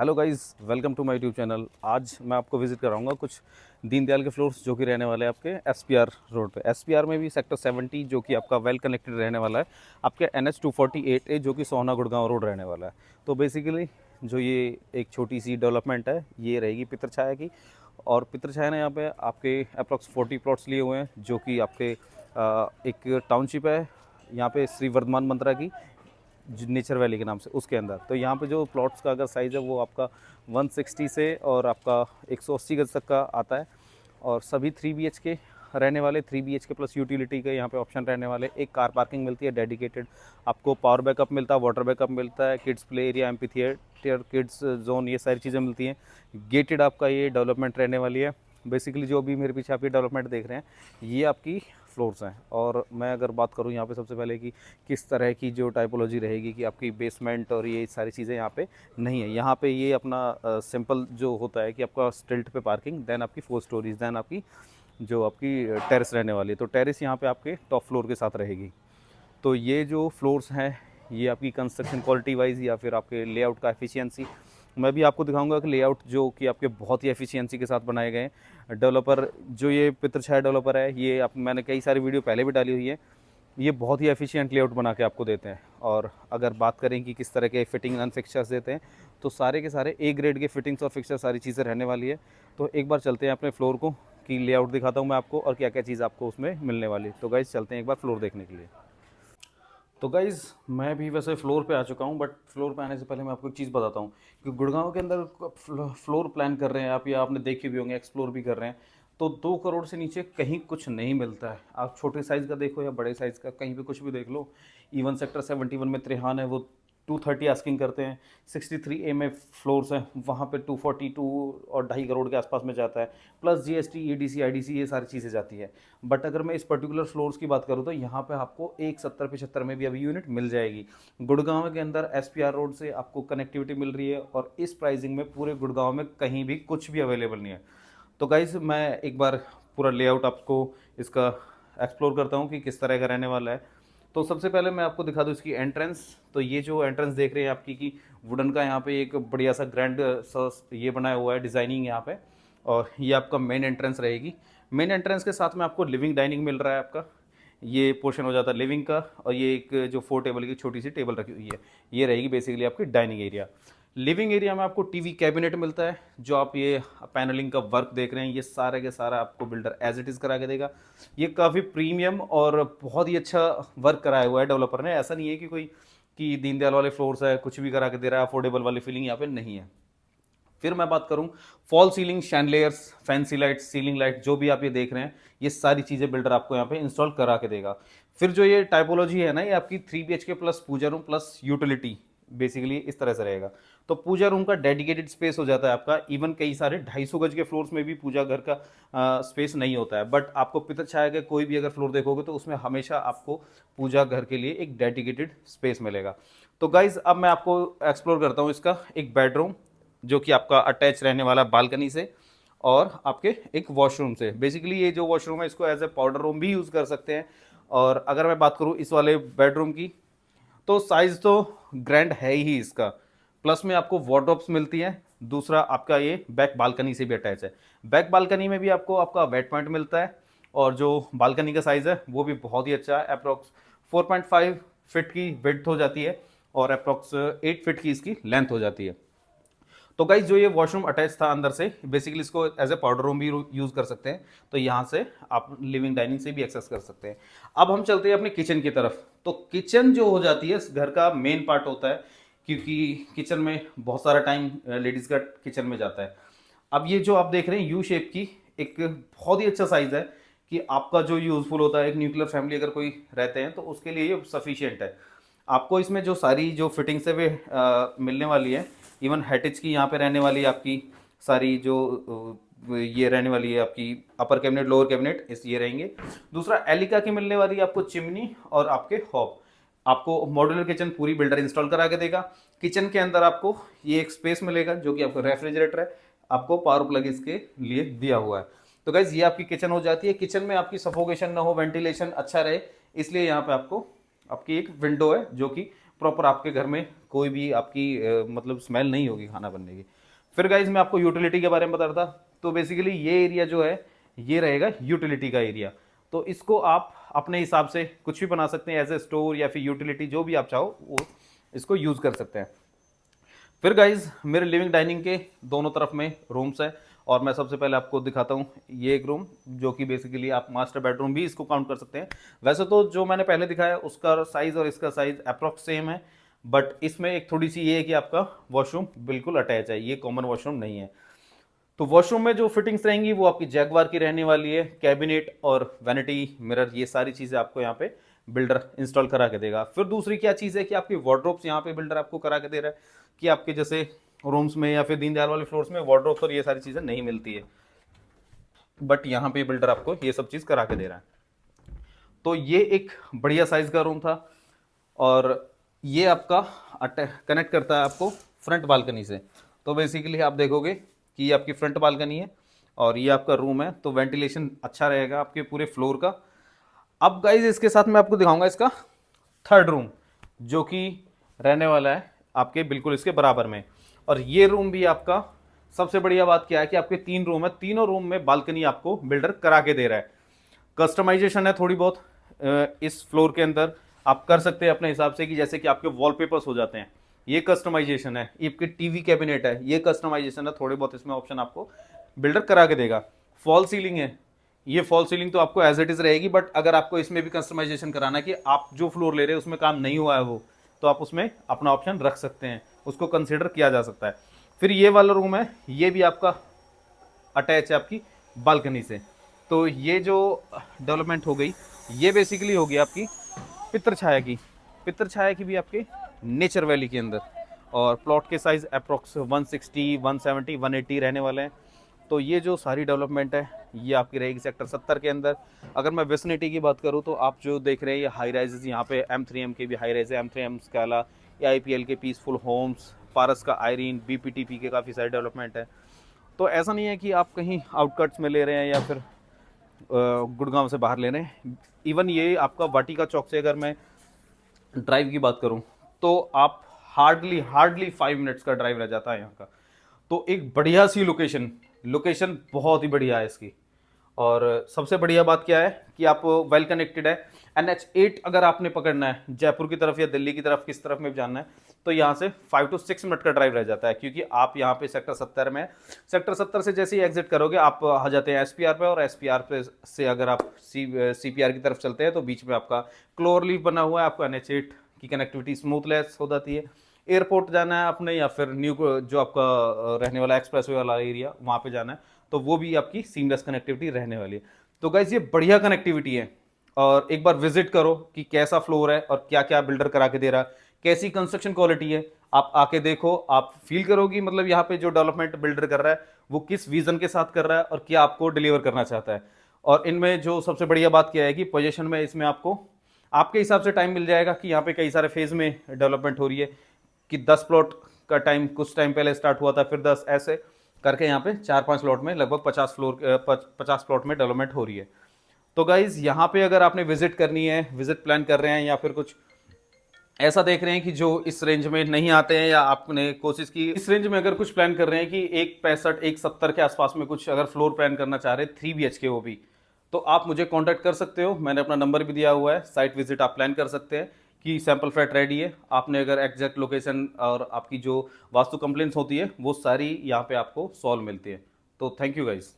Hello guys, welcome to my YouTube channel. आज मैं आपको विजिट कराऊंगा कुछ दीनदयाल के फ्लोर्स जो कि रहने वाले हैं आपके एसपीआर रोड पे। एसपीआर में भी सेक्टर 70 जो कि आपका वेल कनेक्टेड रहने वाला है, आपके NH 248A जो कि सोहना गुड़गांव रोड रहने वाला है। तो बेसिकली जो ये एक छोटी सी डेवलपमेंट है ये रहेगी पितरछाया की। और पितरछाया ने यहाँ पे आपके अप्रॉक्स 40 प्लॉट्स लिए हुए हैं जो कि आपके एक टाउनशिप है यहाँ पे श्री वर्धमान मंत्रा की नेचर वैली के नाम से, उसके अंदर। तो यहाँ पे जो प्लॉट्स का अगर साइज़ है वो आपका 160 से और आपका 180 गज तक का आता है। और सभी 3 BHK रहने वाले, 3 BHK प्लस यूटिलिटी के यहाँ पे ऑप्शन रहने वाले। एक कार पार्किंग मिलती है डेडिकेटेड, आपको पावर बैकअप मिलता है, वाटर बैकअप मिलता है, kids play area, amphi theatre, kids zone, ये सारी चीज़ें मिलती हैं। गेटेड आपका ये डेवलपमेंट रहने वाली है। बेसिकली जो भी मेरे पीछे आप ये डेवलपमेंट देख रहे हैं ये आपकी फ्लोर्स हैं। और मैं अगर बात करूँ यहाँ पे सबसे पहले कि किस तरह की जो टाइपोलॉजी रहेगी कि आपकी बेसमेंट और ये सारी चीज़ें यहाँ पे नहीं है। यहाँ पे ये अपना सिंपल जो होता है कि आपका स्टिल्ट पे पार्किंग, देन आपकी 4 स्टोरीज, देन आपकी जो आपकी टेरेस रहने वाली है। तो टेरेस यहाँ पे आपके टॉप फ्लोर के साथ रहेगी। तो ये जो फ्लोर्स हैं ये आपकी कंस्ट्रक्शन क्वालिटी वाइज या फिर आपके लेआउट का एफिशिएंसी, मैं भी आपको दिखाऊंगा कि लेआउट जो कि आपके बहुत ही एफिशिएंसी के साथ बनाए गए हैं। डेवलपर जो ये पितरछाया डेवलपर है, ये आप मैंने कई सारी वीडियो पहले भी डाली हुई है, ये बहुत ही एफिशिएंट लेआउट बना के आपको देते हैं। और अगर बात करें कि किस तरह के फिटिंग एंड फिक्सचर्स देते हैं, तो सारे के सारे A ग्रेड के फिटिंग्स और फिक्सचर सारी चीज़ें रहने वाली है। तो एक बार चलते हैं अपने फ्लोर को कि लेआउट दिखाता हूँ मैं आपको और क्या क्या चीज़ आपको उसमें मिलने वाली है। तो गाइज़ चलते हैं एक बार फ्लोर देखने के लिए। तो गाइज़ मैं भी वैसे फ्लोर पे आ चुका हूँ, बट फ्लोर पे आने से पहले मैं आपको एक चीज़ बताता हूँ कि गुड़गांव के अंदर फ्लोर प्लान कर रहे हैं आप, या आपने देखे भी होंगे, एक्सप्लोर भी कर रहे हैं, तो 2 करोड़ से नीचे कहीं कुछ नहीं मिलता है। आप छोटे साइज़ का देखो या बड़े साइज़ का, कहीं पे कुछ भी देख लो। इवन सेक्टर 71 में त्रिहान है, वो 230 आस्किंग करते हैं। 63A में फ्लोर्स हैं, वहाँ पे 242 और 2.5 करोड़ के आसपास में जाता है, प्लस GST, EDC, IDC, ये सारी चीज़ें जाती है। बट अगर मैं इस पर्टिकुलर फ्लोर्स की बात करूँ तो यहाँ पे आपको 170-75 में भी अभी यूनिट मिल जाएगी। गुड़गांव के अंदर SPR रोड से आपको कनेक्टिविटी मिल रही है, और इस प्राइसिंग में पूरे गुड़गांव में कहीं भी कुछ भी अवेलेबल नहीं है। तो गाइज मैं एक बार पूरा लेआउट आपको इसका एक्सप्लोर करता हूँ कि किस तरह का रहने वाला है। तो सबसे पहले मैं आपको दिखा दूँ इसकी एंट्रेंस। तो ये जो एंट्रेंस देख रहे हैं आपकी कि वुडन का यहाँ पे एक बढ़िया सा ग्रैंड सा ये बनाया हुआ है डिज़ाइनिंग यहाँ पे, और ये आपका मेन एंट्रेंस रहेगी। मेन एंट्रेंस के साथ में आपको लिविंग डाइनिंग मिल रहा है आपका, ये पोर्शन हो जाता है लिविंग का। और ये एक जो 4 टेबल की छोटी सी टेबल रखी हुई है, ये रहेगी बेसिकली आपकी डाइनिंग एरिया। लिविंग एरिया में आपको टीवी कैबिनेट मिलता है। जो आप ये पैनलिंग का वर्क देख रहे हैं ये सारे के सारा आपको बिल्डर एज इट इज़ करा के देगा। ये काफ़ी प्रीमियम और बहुत ही अच्छा वर्क कराया हुआ है डेवलपर ने। ऐसा नहीं है कि कोई कि दीनदयाल वाले फ्लोर्स है कुछ भी करा के दे रहा है, अफोर्डेबल वाली फीलिंग यहाँ पे नहीं है। फिर मैं बात करूं, fall ceiling, chandeliers, fancy light, ceiling light, जो भी आप ये देख रहे हैं ये सारी चीज़ें बिल्डर आपको यहाँ पे इंस्टॉल करा के देगा। फिर जो ये टाइपोलॉजी है ना, ये आपकी 3 BHK प्लस पूजा रूम प्लस यूटिलिटी, बेसिकली इस तरह से रहेगा। तो पूजा रूम का डेडिकेटेड स्पेस हो जाता है आपका। इवन कई सारे 250 गज के फ्लोर्स में भी पूजा घर का स्पेस नहीं होता है, बट आपको पितरछाया के कोई भी अगर फ्लोर देखोगे तो उसमें हमेशा आपको पूजा घर के लिए एक डेडिकेटेड स्पेस मिलेगा। तो गाइज अब मैं आपको एक्सप्लोर करता हूँ इसका एक बेडरूम जो कि आपका अटैच रहने वाला बालकनी से और आपके एक वॉशरूम से। बेसिकली ये जो वॉशरूम है इसको एज ए पाउडर रूम भी यूज़ कर सकते हैं। और अगर मैं बात करूँ इस वाले बेडरूम की, तो साइज़ तो ग्रैंड है ही इसका, प्लस में आपको वार्डरोब्स मिलती हैं। दूसरा आपका ये बैक बालकनी से भी अटैच है। बैक बालकनी में भी आपको आपका वेट पॉइंट मिलता है, और जो बालकनी का साइज़ है वो भी बहुत ही अच्छा है। अप्रॉक्स 4.5 फीट की विड्थ हो जाती है और अप्रॉक्स 8 फीट की इसकी लेंथ हो जाती है। तो गाइज जो ये वॉशरूम अटैच था अंदर से, बेसिकली इसको एज ए पाउडर रूम भी यूज़ कर सकते हैं। तो यहाँ से आप लिविंग डाइनिंग से भी एक्सेस कर सकते हैं। अब हम चलते हैं अपने किचन की तरफ। तो किचन जो हो जाती है घर का मेन पार्ट होता है, क्योंकि किचन में बहुत सारा टाइम लेडीज़ का किचन में जाता है। अब ये जो आप देख रहे हैं यू शेप की, एक बहुत ही अच्छा साइज़ है कि आपका जो यूज़फुल होता है, एक न्यूक्लियर फैमिली अगर कोई रहते हैं तो उसके लिए ये सफिशियंट है। आपको इसमें जो सारी जो फिटिंग्स है वे मिलने वाली है। इवन हैटिच की यहाँ पे रहने वाली है आपकी सारी जो ये रहने वाली है आपकी अपर कैबिनेट, लोअर कैबिनेट, इस ये रहेंगे। दूसरा एलिका की मिलने वाली है आपको चिमनी और आपके हॉब। आपको मॉड्यूलर किचन पूरी बिल्डर इंस्टॉल करा के देगा। किचन के अंदर आपको ये एक स्पेस मिलेगा जो कि आपको रेफ्रिजरेटर है, आपको पावर प्लग इसके लिए दिया हुआ है। तो गाइज ये आपकी किचन हो जाती है। किचन में आपकी सफोकेशन ना हो, वेंटिलेशन अच्छा रहे, इसलिए यहाँ पे आपको आपकी एक विंडो है जो कि प्रॉपर आपके घर में कोई भी आपकी मतलब स्मेल नहीं होगी खाना बनने की। फिर गाइज मैं आपको यूटिलिटी के बारे में बता रहा था। तो बेसिकली ये एरिया जो है ये रहेगा यूटिलिटी का एरिया। तो इसको आप अपने हिसाब से कुछ भी बना सकते हैं, एज ए स्टोर या फिर यूटिलिटी, जो भी आप चाहो वो इसको यूज़ कर सकते हैं। फिर गाइज मेरे लिविंग डाइनिंग के दोनों तरफ में रूम्स है, और मैं सबसे पहले आपको दिखाता हूँ ये एक रूम, जो कि बेसिकली आप मास्टर बेडरूम भी इसको काउंट कर सकते हैं। वैसे तो जो मैंने पहले दिखाया उसका साइज़ और इसका साइज़ अप्रॉक्स सेम है, बट इसमें एक थोड़ी सी ये है कि आपका वॉशरूम बिल्कुल अटैच है, ये कॉमन वॉशरूम नहीं है। तो वॉशरूम में जो फिटिंग्स रहेंगी वो आपकी जैगवार की रहने वाली है। कैबिनेट और वैनिटी मिरर, ये सारी चीज़ें आपको यहाँ पे बिल्डर इंस्टॉल करा के देगा। फिर दूसरी क्या चीज़ है कि आपकी वार्डरोब्स यहाँ पे बिल्डर आपको करा के दे रहा है, कि आपके जैसे रूम्स में या फिर दीनदयाल वाले फ्लोर्स में वार्डरोब्स और ये सारी चीज़ें नहीं मिलती है, बट यहाँ पे बिल्डर आपको ये सब चीज़ करा के दे रहा है। तो ये एक बढ़िया साइज का रूम था, और ये आपका कनेक्ट करता है आपको फ्रंट बालकनी से। तो बेसिकली आप देखोगे कि ये आपकी फ्रंट बालकनी है और ये आपका रूम है, तो वेंटिलेशन अच्छा रहेगा आपके पूरे फ्लोर का। अब गाइज इसके साथ मैं आपको दिखाऊंगा इसका थर्ड रूम, जो कि रहने वाला है आपके बिल्कुल इसके बराबर में। और ये रूम भी आपका, सबसे बढ़िया बात क्या है कि आपके 3 रूम है, तीनों रूम में बालकनी आपको बिल्डर करा के दे रहा है। कस्टमाइजेशन है थोड़ी बहुत इस फ्लोर के अंदर आप कर सकते हैं अपने हिसाब से, कि जैसे कि आपके वॉलपेपर्स हो जाते हैं, ये कस्टमाइजेशन है। ये आपके टीवी कैबिनेट है, ये कस्टमाइजेशन है, थोड़े बहुत इसमें ऑप्शन आपको बिल्डर करा के देगा। फॉल सीलिंग है, ये फॉल सीलिंग तो आपको एज इट इज रहेगी, बट अगर आपको इसमें भी कस्टमाइजेशन कराना है कि आप जो फ्लोर ले रहे हैं उसमें काम नहीं हुआ है वो, तो आप उसमें अपना ऑप्शन रख सकते हैं, उसको कंसिडर किया जा सकता है। फिर ये वाला रूम है, ये भी आपका अटैच है आपकी बालकनी से। तो ये जो डेवलपमेंट हो गई, ये बेसिकली हो गई आपकी पितर छाया की, पितर छाया की भी आपके नेचर वैली के अंदर। और प्लॉट के साइज अप्रोक्स 160, 170, 180 रहने वाले हैं। तो ये जो सारी डेवलपमेंट है ये आपकी रहेगी सेक्टर 70 के अंदर। अगर मैं विसिनिटी की बात करूँ तो आप जो देख रहे हैं ये हाई राइजेज, यहाँ पे M3M के भी हाई राइज है, M3M स्काला, AIPL के पीसफुल होम्स, पारस का आयरीन, BPTP के काफ़ी सारे डेवलपमेंट है। तो ऐसा नहीं है कि आप कहीं आउटकट्स में ले रहे हैं या फिर गुड़गांव से बाहर ले रहे हैं। इवन ये आपका वाटिका चौक से अगर मैं ड्राइव की बात करूं तो आप हार्डली 5 मिनट्स का ड्राइव रह जाता है यहाँ का। तो एक बढ़िया सी लोकेशन बहुत ही बढ़िया है इसकी। और सबसे बढ़िया बात क्या है कि आप वेल कनेक्टेड है। NH8 अगर आपने पकड़ना है जयपुर की तरफ या दिल्ली की तरफ, किस तरफ में भी जाना है, तो यहाँ से 5 to 6 मिनट का ड्राइव रह जाता है, क्योंकि आप यहाँ पे सेक्टर 70 में, सेक्टर 70 से जैसे ही एग्जिट करोगे आप आ जाते हैं SPR पे, और SPR पे से अगर आप CPR की तरफ चलते हैं तो बीच में आपका क्लोरलीफ बना हुआ है, आपको NH8 की कनेक्टिविटी स्मूथलेस हो जाती है। एयरपोर्ट जाना है आपने या फिर न्यू जो आपका रहने वाला एक्सप्रेसवे वाला एरिया वहाँ पे जाना है, तो वो भी आपकी सीमलेस कनेक्टिविटी रहने वाली है। तो गाइज ये बढ़िया कनेक्टिविटी है, और एक बार विजिट करो कि कैसा फ्लोर है और क्या क्या बिल्डर करा के दे रहा है, कैसी कंस्ट्रक्शन क्वालिटी है। आप आके देखो, आप फील करोगी मतलब यहाँ पे जो डेवलपमेंट बिल्डर कर रहा है वो किस विजन के साथ कर रहा है और क्या आपको डिलीवर करना चाहता है। और इनमें जो सबसे बढ़िया बात क्या है कि पोजीशन में इसमें आपको आपके हिसाब से टाइम मिल जाएगा, कि यहाँ पे कई सारे फेज में डेवलपमेंट हो रही है, कि 10 प्लॉट का टाइम कुछ टाइम पहले स्टार्ट हुआ था, फिर 10 ऐसे करके यहाँ पे 4-5 प्लॉट में लगभग 50 प्लॉट में डेवलपमेंट हो रही है। तो गाइज यहाँ पे अगर आपने विजिट करनी है, विजिट प्लान कर रहे हैं या फिर कुछ ऐसा देख रहे हैं कि जो इस रेंज में नहीं आते हैं, या आपने कोशिश की इस रेंज में अगर कुछ प्लान कर रहे हैं कि 165, 170 के आसपास में कुछ अगर फ्लोर प्लान करना चाह रहे हैं 3 BHK वो भी, तो आप मुझे कांटेक्ट कर सकते हो। मैंने अपना नंबर भी दिया हुआ है, साइट विजिट आप प्लान कर सकते हैं कि सैंपल फ्लैट रेडी है। आपने अगर एग्जैक्ट लोकेशन और आपकी जो वास्तु कंप्लेंट्स होती है वो सारी यहाँ पे आपको सॉल्व मिलती है। तो थैंक यू गाइज।